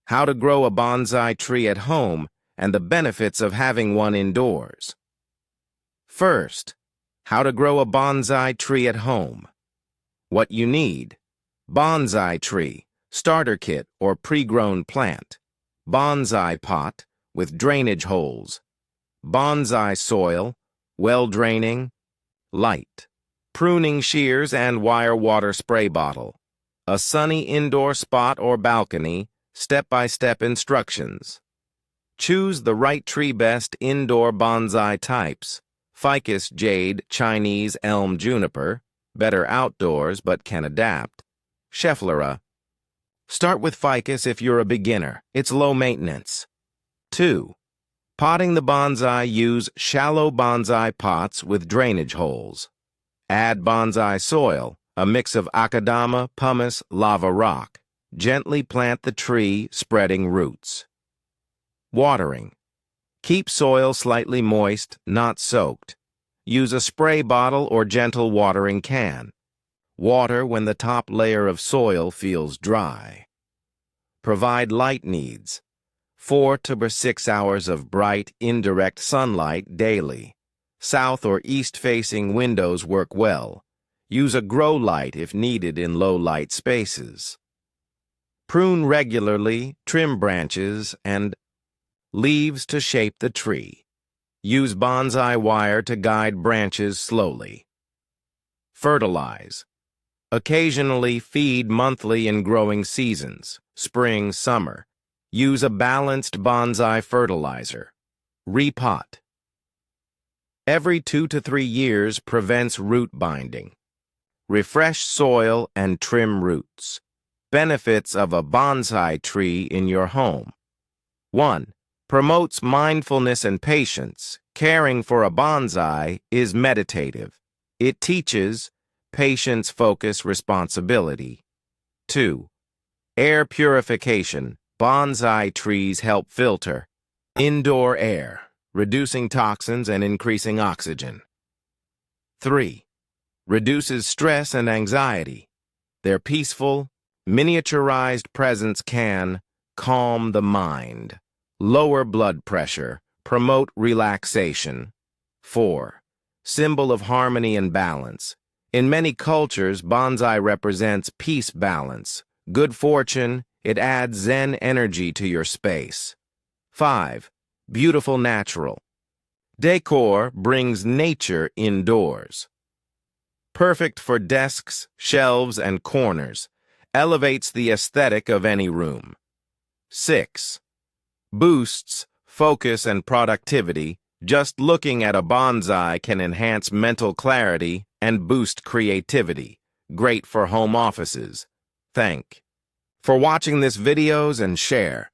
How to grow a bonsai tree at home and the benefits of having one indoors. First, how to grow a bonsai tree at home. What you need: bonsai tree, starter kit or pre-grown plant, bonsai pot with drainage holes, bonsai soil, well-draining, light, pruning shears and wire water spray bottle, a sunny indoor spot or balcony, step-by-step instructions. Choose the right tree. Best indoor bonsai types: Ficus, jade, Chinese elm, juniper, better outdoors but can adapt. Schefflera. Start with ficus if you're a beginner. It's low maintenance. 2. Potting the bonsai. Use shallow bonsai pots with drainage holes. Add bonsai soil, a mix of akadama, pumice, lava rock. Gently plant the tree, spreading roots. Watering. Keep soil slightly moist, not soaked. Use a spray bottle or gentle watering can. Water when the top layer of soil feels dry. Provide light needs: 4 to 6 hours of bright, indirect sunlight daily. South or east-facing windows work well. Use a grow light if needed in low-light spaces. Prune regularly, trim branches and leaves to shape the tree. Use bonsai wire to guide branches slowly. Fertilize. Occasionally feed monthly in growing seasons, spring, summer. Use a balanced bonsai fertilizer. Repot. Every 2 to 3 years prevents root binding. Refresh soil and trim roots. Benefits of a bonsai tree in your home. 1. Promotes mindfulness and patience. Caring for a bonsai is meditative. It teaches patience, focus, responsibility. 2. Air purification. Bonsai trees help filter indoor air, reducing toxins and increasing oxygen. 3. Reduces stress and anxiety. Their peaceful, miniaturized presence can calm the mind, lower blood pressure, promote relaxation. 4. Symbol of harmony and balance. In many cultures, bonsai represents peace, balance, good fortune. It adds Zen energy to your space. 5. Beautiful natural. Decor brings nature indoors. Perfect for desks, shelves, and corners. Elevates the aesthetic of any room. 6. Boosts focus and productivity. Just looking at a bonsai can enhance mental clarity and boost creativity. Great for home offices. Thank you for watching this videos and share.